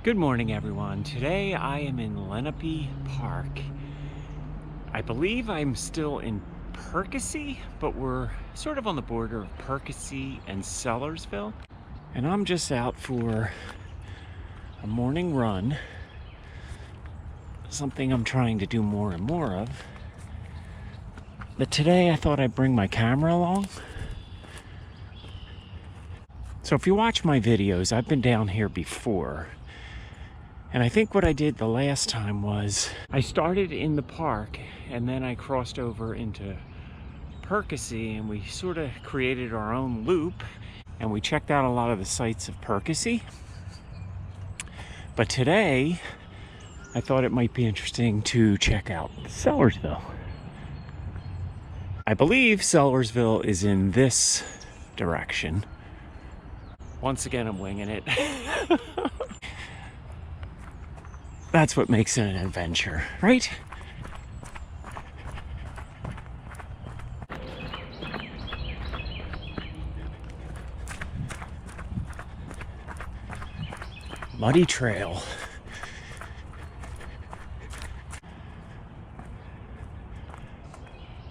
Good morning, everyone. Today I am in Lenape Park. I believe I'm still in Percy, but we're sort of on the border of Percy and Sellersville. And I'm just out for a morning run, something I'm trying to do more and more of. But today I thought I'd bring my camera along. So if you watch my videos, I've been down here before. And I think what I did the last time was I started in the park and then I crossed over into Percy, and we sort of created our own loop and we checked out a lot of the sights of Percy. But today I thought it might be interesting to check out Sellersville. I believe Sellersville is in this direction. Once again, I'm winging it. That's what makes it an adventure, right? Muddy trail.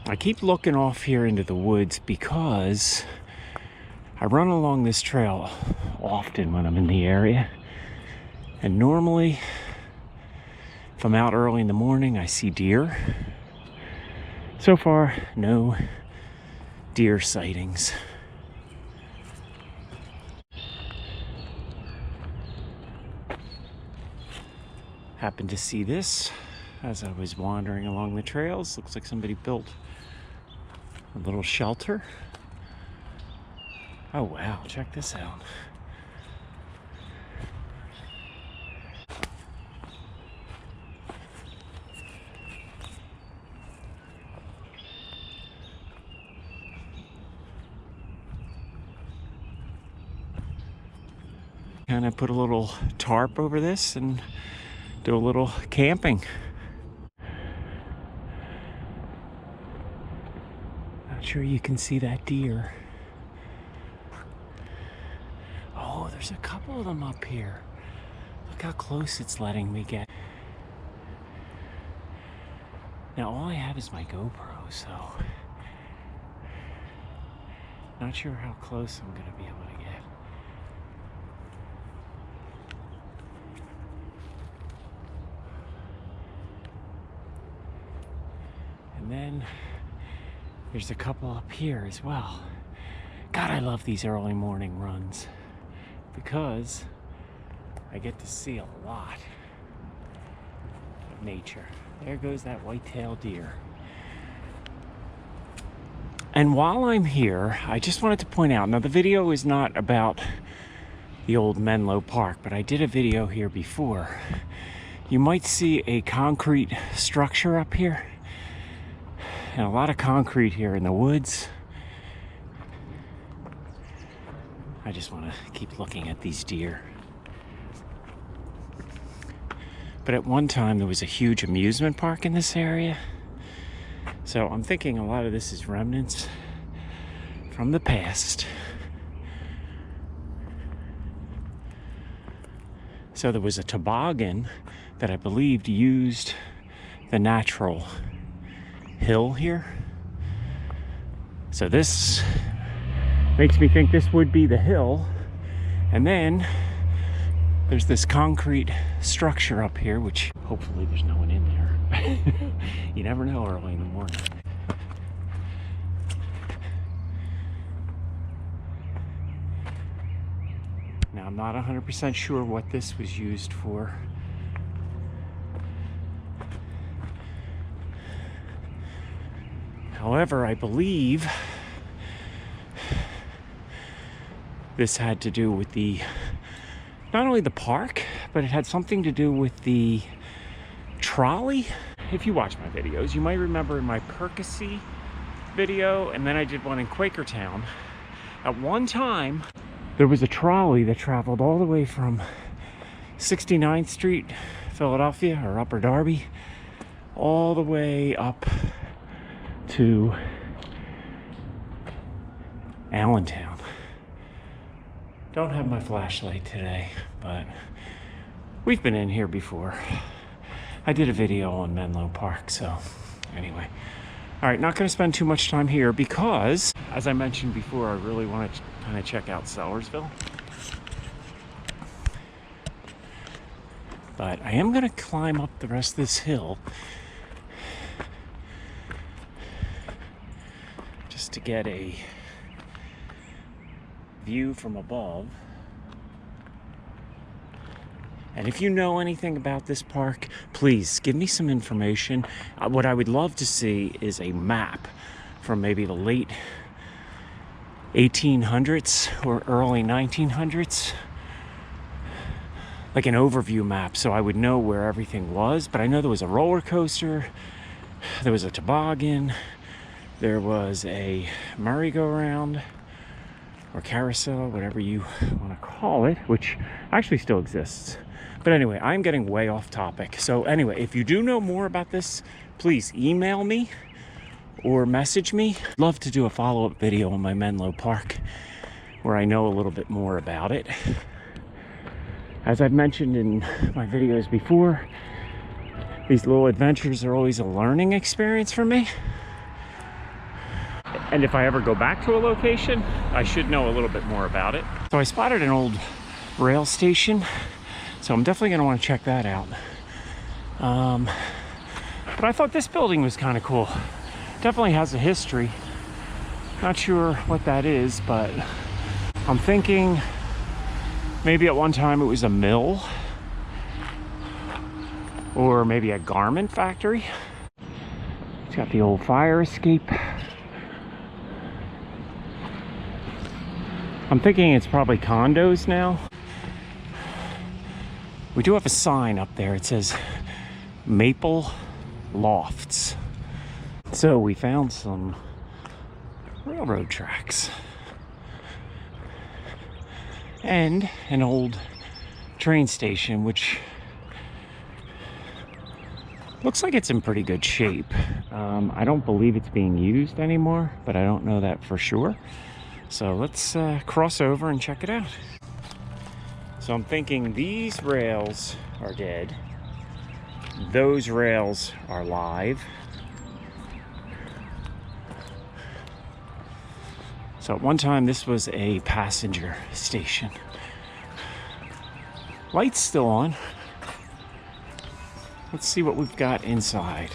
I keep looking off here into the woods because I run along this trail often when I'm in the area. And normally, if I'm out early in the morning, I see deer. So far, no deer sightings. Happened to see this as I was wandering along the trails. Looks like somebody built a little shelter. Oh wow, check this out. Kind of put a little tarp over this and do a little camping. Not sure you can see that deer. Oh, there's a couple of them up here. Look how close it's letting me get. Now all I have is my GoPro, so not sure how close I'm gonna be able to get. And then there's a couple up here as well. God, I love these early morning runs because I get to see a lot of nature. There goes that white-tailed deer. And while I'm here, I just wanted to point out, now the video is not about the old Menlo Park, but I did a video here before. You might see a concrete structure up here. And a lot of concrete here in the woods. I just want to keep looking at these deer. But at one time there was a huge amusement park in this area. So I'm thinking a lot of this is remnants from the past. So there was a toboggan that I believed used the natural hill here. So this makes me think this would be the hill. And then there's this concrete structure up here, which hopefully there's no one in there. You never know early in the morning. Now I'm not 100% sure what this was used for. However, I believe this had to do with not only the park, but it had something to do with the trolley. If you watch my videos, you might remember in my Percy video, and then I did one in Quakertown. At one time, there was a trolley that traveled all the way from 69th Street, Philadelphia, or Upper Darby, all the way up to Allentown. Don't have my flashlight today, but We've been in here before. I did a video on Menlo Park, so anyway. All right, not going to spend too much time here because, as I mentioned before, I really want to kind of check out Sellersville. But I am going to climb up the rest of this hill just to get a view from above. And if you know anything about this park, please give me some information. What I would love to see is a map from maybe the late 1800s or early 1900s. Like an overview map, so I would know where everything was. But I know there was a roller coaster, there was a toboggan, there was a merry-go-round, or carousel, whatever you want to call it, which actually still exists. But anyway, I'm getting way off topic. So anyway, if you do know more about this, please email me or message me. I'd love to do a follow-up video on my Menlo Park where I know a little bit more about it. As I've mentioned in my videos before, these little adventures are always a learning experience for me. And if I ever go back to a location, I should know a little bit more about it. So I spotted an old rail station, so I'm definitely gonna wanna check that out. But I thought this building was kind of cool. Definitely has a history. Not sure what that is, but I'm thinking maybe at one time it was a mill or maybe a garment factory. It's got the old fire escape. I'm thinking it's probably condos now. We do have a sign up there. It says Maple Lofts. So we found some railroad tracks and an old train station, which looks like it's in pretty good shape. I don't believe it's being used anymore, but I don't know that for sure. So let's cross over and check it out. So I'm thinking these rails are dead. Those rails are live. So at one time this was a passenger station. Light's still on. Let's see what we've got inside.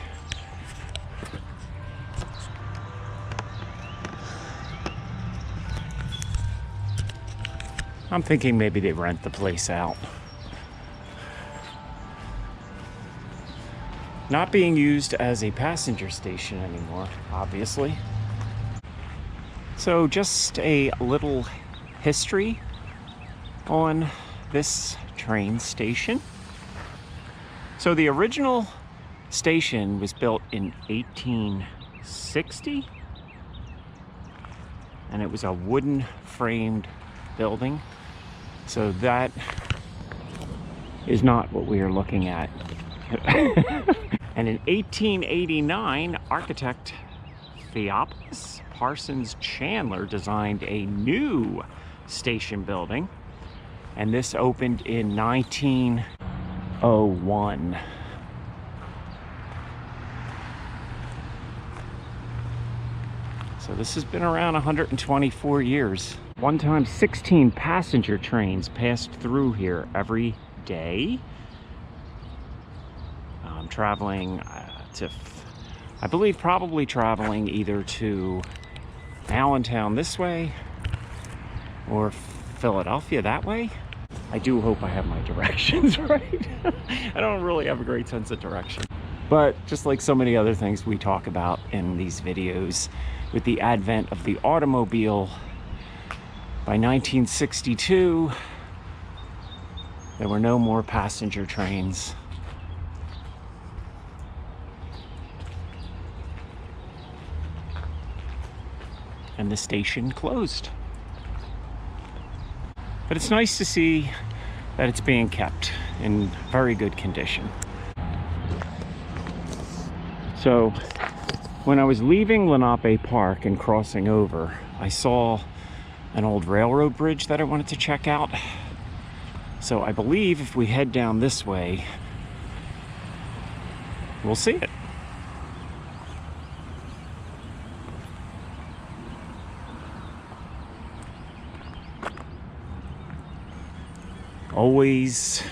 I'm thinking maybe they rent the place out. Not being used as a passenger station anymore, obviously. So just a little history on this train station. So the original station was built in 1860, and it was a wooden framed building. So that is not what we are looking at. And in 1889, architect Theophilus Parsons Chandler designed a new station building, and this opened in 1901. So this has been around 124 years. One time 16 passenger trains passed through here every day. Traveling I believe probably traveling either to Allentown this way or Philadelphia that way. I do hope I have my directions right. I don't really have a great sense of direction. But just like so many other things we talk about in these videos, with the advent of the automobile, by 1962, there were no more passenger trains. And the station closed. But it's nice to see that it's being kept in very good condition. So when I was leaving Lenape Park and crossing over, I saw an old railroad bridge that I wanted to check out. So I believe if we head down this way, we'll see it. Always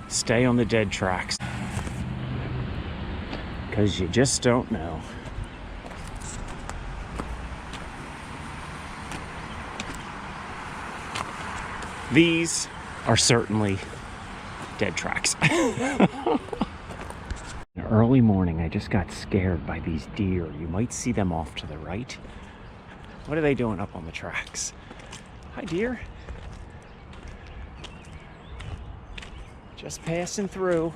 stay on the dead tracks, because you just don't know. These are certainly dead tracks. Early morning, I just got scared by these deer. You might see them off to the right. What are they doing up on the tracks? Hi, deer. Just passing through.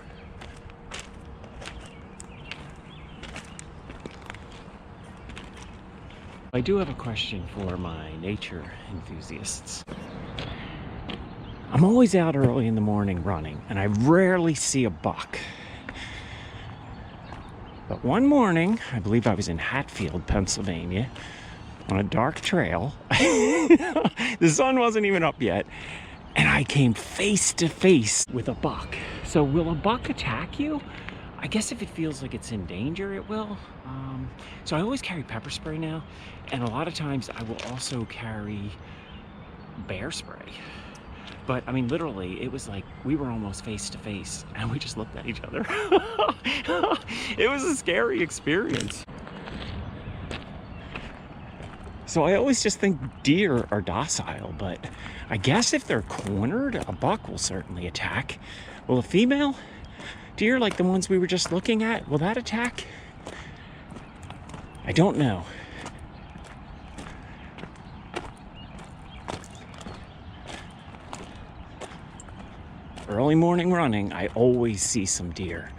I do have a question for my nature enthusiasts. I'm always out early in the morning running, and I rarely see a buck. But one morning, I believe I was in Hatfield, Pennsylvania, on a dark trail. The sun wasn't even up yet, and I came face to face with a buck. So will a buck attack you? I guess if it feels like it's in danger, it will. So I always carry pepper spray now, and a lot of times I will also carry bear spray. But I mean, literally, it was like we were almost face to face, and we just looked at each other. It was a scary experience. So I always just think deer are docile, but I guess if they're cornered, a buck will certainly attack. Will a female deer, like the ones we were just looking at, will that attack? I don't know. Early morning running, I always see some deer.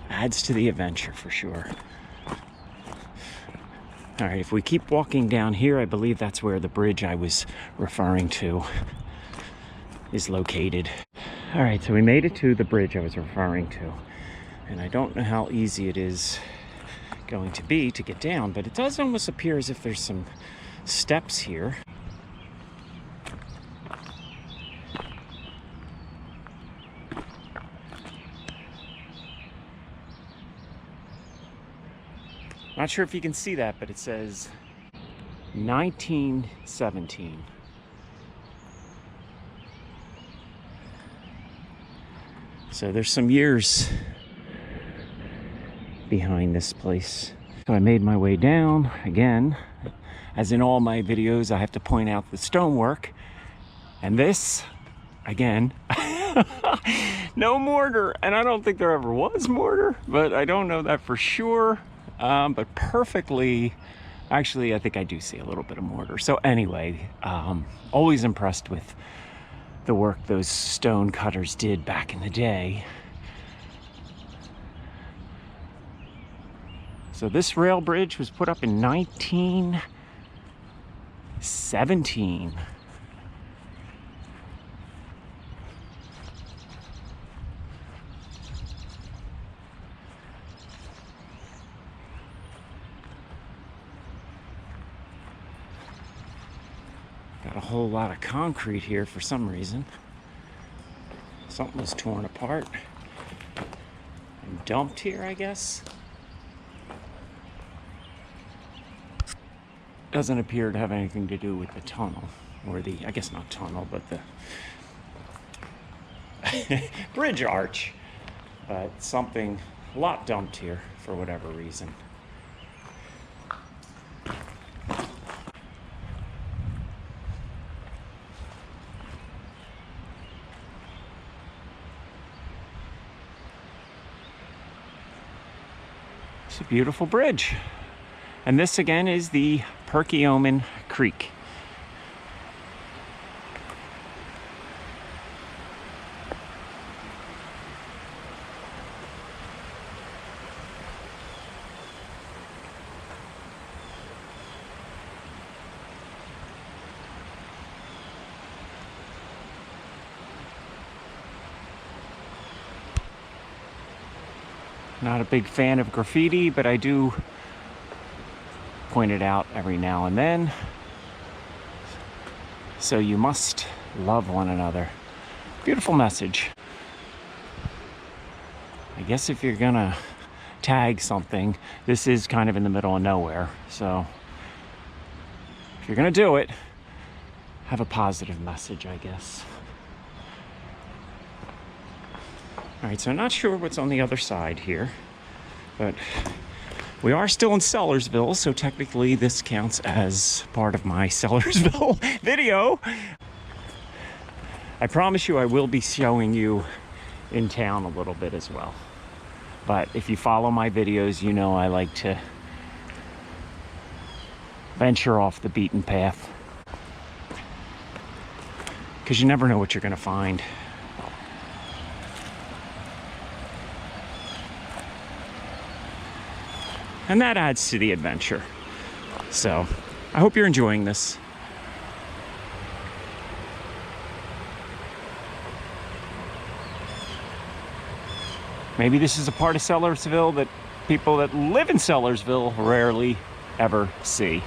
Adds to the adventure for sure. All right, if we keep walking down here, I believe that's where the bridge I was referring to is located. All right, so we made it to the bridge I was referring to. And I don't know how easy it is going to be to get down, but it does almost appear as if there's some steps here. Not sure if you can see that, but it says 1917. So there's some years behind this place. So I made my way down again. As in all my videos, I have to point out the stonework. And this, again, no mortar. And I don't think there ever was mortar, but I don't know that for sure. But perfectly, actually, I think I do see a little bit of mortar. So anyway, always impressed with the work those stone cutters did back in the day. So this rail bridge was put up in 1917. Got a whole lot of concrete here for some reason. Something was torn apart and dumped here, I guess. Doesn't appear to have anything to do with the tunnel, or the, I guess not tunnel, but the bridge arch. But something, a lot dumped here for whatever reason. It's a beautiful bridge. And this again is the Perkiomen Creek. Not a big fan of graffiti, but I do point it out every now and then. So you must love one another. Beautiful message. I guess if you're gonna tag something, this is kind of in the middle of nowhere. So if you're gonna do it, have a positive message, I guess. All right, so I'm not sure what's on the other side here, but we are still in Sellersville, so technically this counts as part of my Sellersville video. I promise you I will be showing you in town a little bit as well. But if you follow my videos, you know I like to venture off the beaten path, because you never know what you're going to find. And that adds to the adventure. So I hope you're enjoying this. Maybe this is a part of Sellersville that people that live in Sellersville rarely ever see.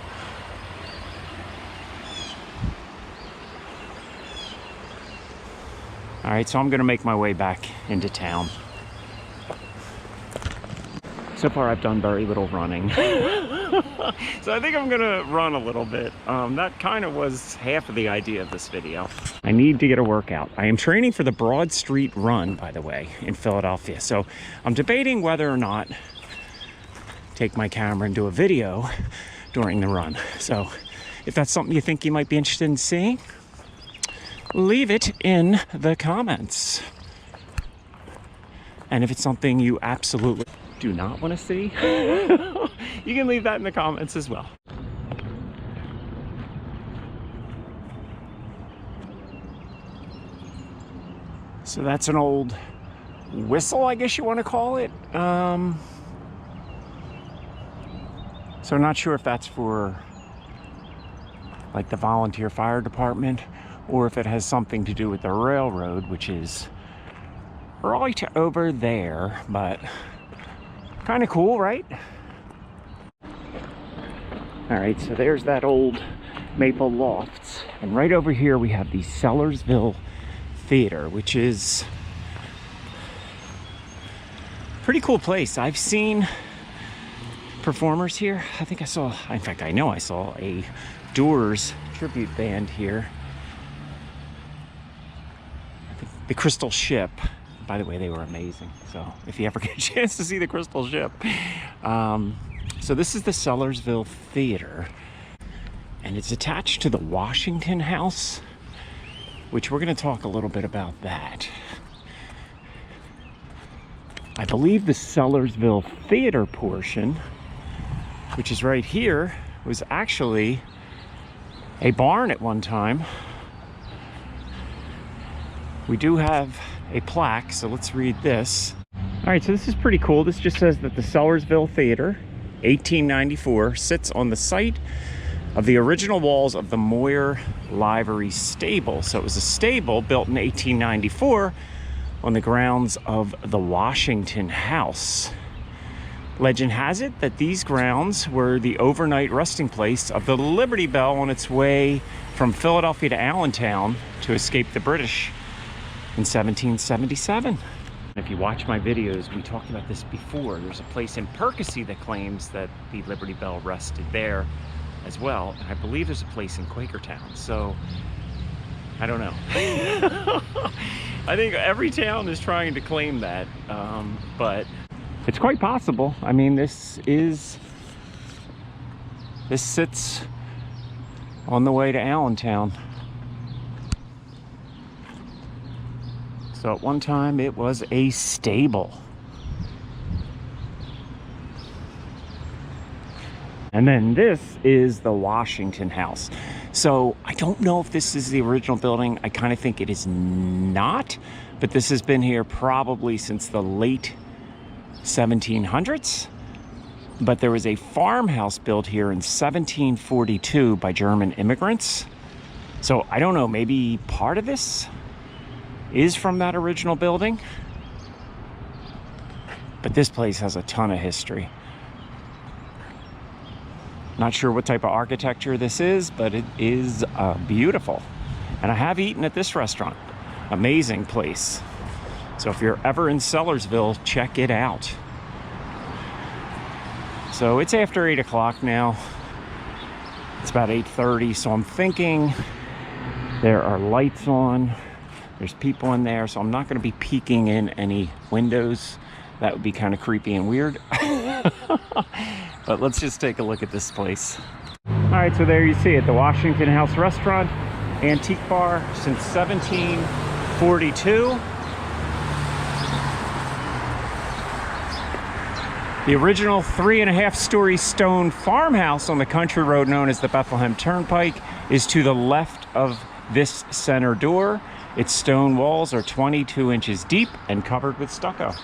All right, so I'm gonna make my way back into town. So far I've done very little running. So I think I'm gonna run a little bit. That kind of was half of the idea of this video. I need to get a workout. I am training for the Broad Street Run, by the way, in Philadelphia. So I'm debating whether or not take my camera and do a video during the run. So if that's something you think you might be interested in seeing, leave it in the comments. And if it's something you absolutely do not want to see, you can leave that in the comments as well. So that's an old whistle, I guess you want to call it. So I'm not sure if that's for like the volunteer fire department, or if it has something to do with the railroad, which is right over there, but kind of cool, right? All right, so there's that old Maple Lofts, and right over here we have the Sellersville Theater, which is a pretty cool place. I've seen performers here. I think I saw, in fact, I know I saw a Doors tribute band here. I think the Crystal Ship. By the way, they were amazing. So if you ever get a chance to see the Crystal Ship. So this is the Sellersville Theater, and it's attached to the Washington House, which we're going to talk a little bit about that. I believe the Sellersville Theater portion, which is right here, was actually a barn at one time. We do have a plaque, so let's read this. All right, so this is pretty cool. This just says that the Sellersville Theater, 1894, sits on the site of the original walls of the Moyer Livery Stable. So it was a stable built in 1894 on the grounds of the Washington House. Legend has it that these grounds were the overnight resting place of the Liberty Bell on its way from Philadelphia to Allentown to escape the British in 1777. If you watch my videos, we talked about this before. There's a place in Percy that claims that the Liberty Bell rested there as well. And I believe there's a place in Quakertown. So I don't know. I think every town is trying to claim that, but it's quite possible. I mean, this sits on the way to Allentown. So at one time it was a stable. And then this is the Washington House. So I don't know if this is the original building. I kind of think it is not, but this has been here probably since the late 1700s. But there was a farmhouse built here in 1742 by German immigrants. So I don't know, maybe part of this is from that original building. But this place has a ton of history. Not sure what type of architecture this is, but it is beautiful. And I have eaten at this restaurant. Amazing place. So if you're ever in Sellersville, check it out. So it's after 8 o'clock now. It's about 8:30, so I'm thinking there are lights on. There's people in there, so I'm not going to be peeking in any windows. That would be kind of creepy and weird. But let's just take a look at this place. All right, so there you see it, the Washington House Restaurant, antique bar since 1742. The original 3.5-story stone farmhouse on the country road known as the Bethlehem Turnpike is to the left of this center door. Its stone walls are 22 inches deep and covered with stucco.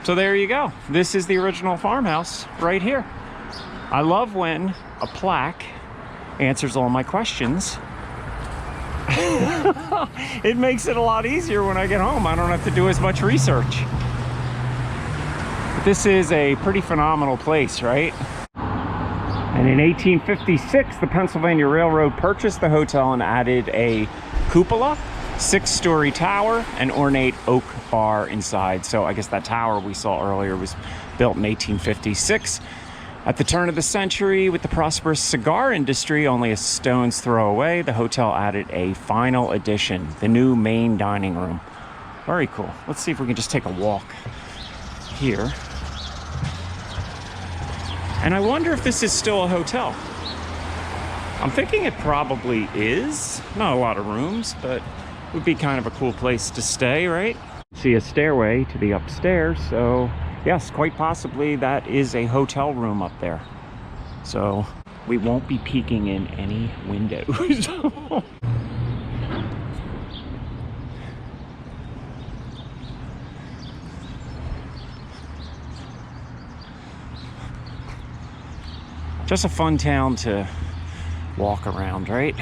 So there you go. This is the original farmhouse right here. I love when a plaque answers all my questions. It makes it a lot easier when I get home. I don't have to do as much research. But this is a pretty phenomenal place, right? And in 1856, the Pennsylvania Railroad purchased the hotel and added a cupola, 6-story tower, and ornate oak bar inside. So I guess that tower we saw earlier was built in 1856. At the turn of the century, with the prosperous cigar industry only a stone's throw away, the hotel added a final addition, the new main dining room. Very cool. Let's see if we can just take a walk here. And I wonder if this is still a hotel. I'm thinking it probably is. Not a lot of rooms, but would be kind of a cool place to stay, right? See a stairway to the upstairs, so yes, quite possibly that is a hotel room up there. So we won't be peeking in any windows. Just a fun town to walk around, right?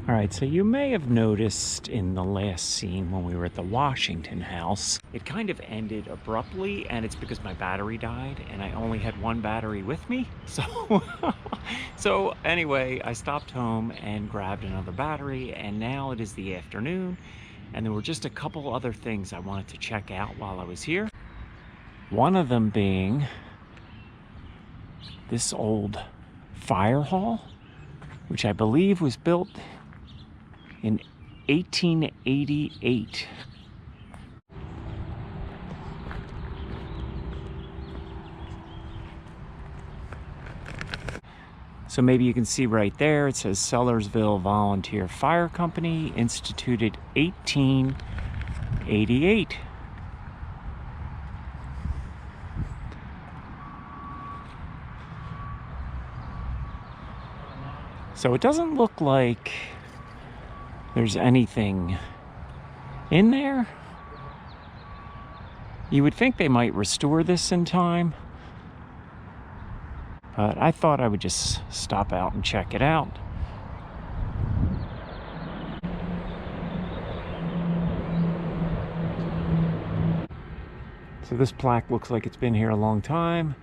All right, so you may have noticed in the last scene when we were at the Washington House, it kind of ended abruptly, and it's because my battery died and I only had one battery with me. So anyway, I stopped home and grabbed another battery, and now it is the afternoon, and there were just a couple other things I wanted to check out while I was here. One of them being this old fire hall, which I believe was built in 1888. So maybe you can see right there, it says Sellersville Volunteer Fire Company, instituted 1888. So it doesn't look like there's anything in there. You would think they might restore this in time, but I thought I would just stop out and check it out. So this plaque looks like it's been here a long time.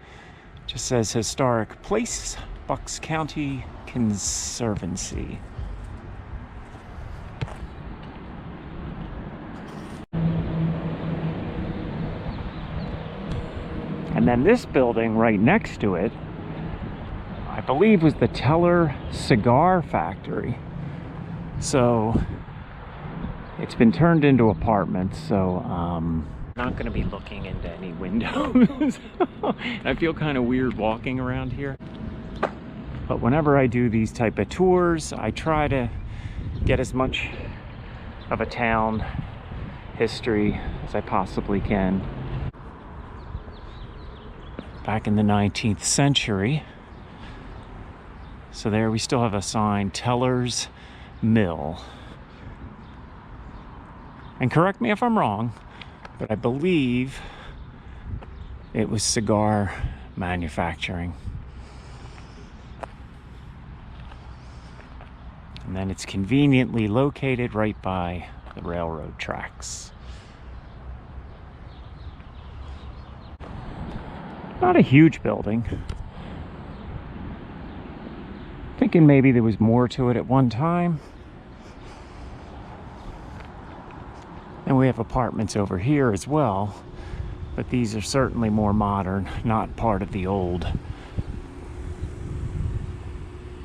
Just says Historic Place, Bucks County Conservancy. And then this building right next to it, I believe, was the Teller Cigar Factory. So it's been turned into apartments, so not going to be looking into any windows. I feel kind of weird walking around here. But whenever I do these type of tours, I try to get as much of a town history as I possibly can. Back in the 19th century. So there we still have a sign, Teller's Mill. And correct me if I'm wrong, but I believe it was cigar manufacturing. And then it's conveniently located right by the railroad tracks. Not a huge building. Thinking maybe there was more to it at one time. And we have apartments over here as well, but these are certainly more modern, not part of the old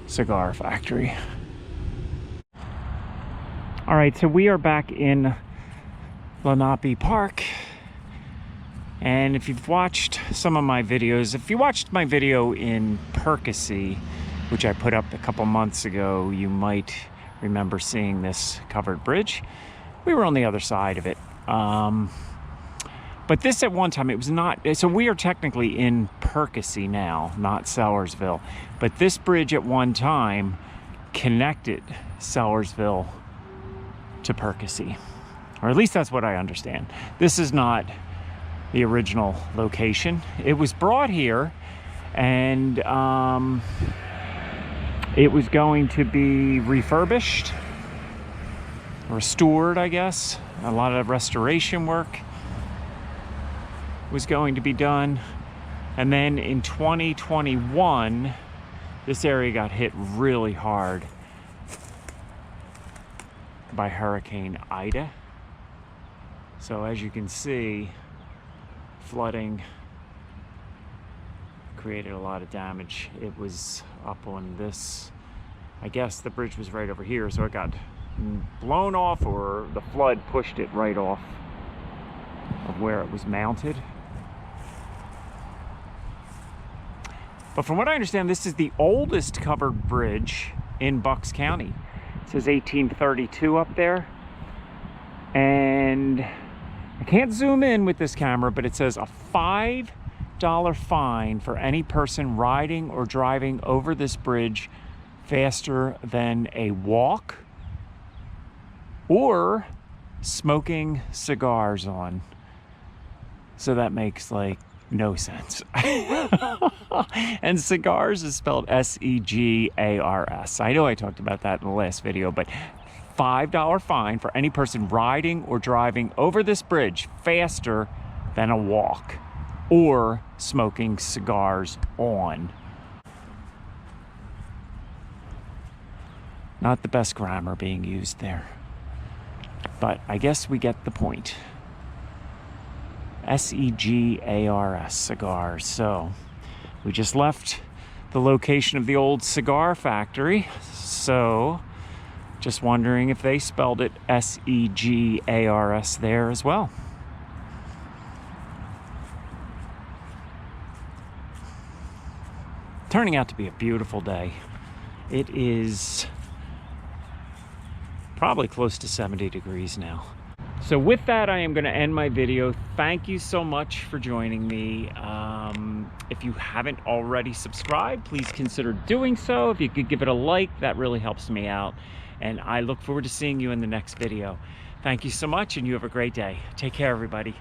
cigar factory. All right, so we are back in Lenape Park. And if you've watched some of my videos, if you watched my video in Percy, which I put up a couple months ago, you might remember seeing this covered bridge. We were on the other side of it. But this at one time, it was not, so we are technically in Percy now, not Sellersville. But this bridge at one time connected Sellersville to Percy. Or at least that's what I understand. This is not the original location. It was brought here, and it was going to be refurbished, restored, I guess. A lot of restoration work was going to be done. And then in 2021, this area got hit really hard by Hurricane Ida. So as you can see, flooding created a lot of damage. It was up on this, I guess the bridge was right over here, so it got blown off, or the flood pushed it right off of where it was mounted. But from what I understand, this is the oldest covered bridge in Bucks County. It says 1832 up there. And I can't zoom in with this camera, but it says a $5 fine for any person riding or driving over this bridge faster than a walk or smoking cigars on. So that makes like no sense. And cigars is spelled S-E-G-A-R-S. I know I talked about that in the last video, but $5 fine for any person riding or driving over this bridge faster than a walk or smoking cigars on. Not the best grammar being used there, but I guess we get the point. S-E-G-A-R-S, cigars. So we just left the location of the old cigar factory, so just wondering if they spelled it S-E-G-A-R-S there as well. Turning out to be a beautiful day. It is probably close to 70 degrees now. So with that, I am going to end my video. Thank you so much for joining me. If you haven't already subscribed, please consider doing so. If you could give it a like, that really helps me out. And I look forward to seeing you in the next video. Thank you so much, and you have a great day. Take care, everybody.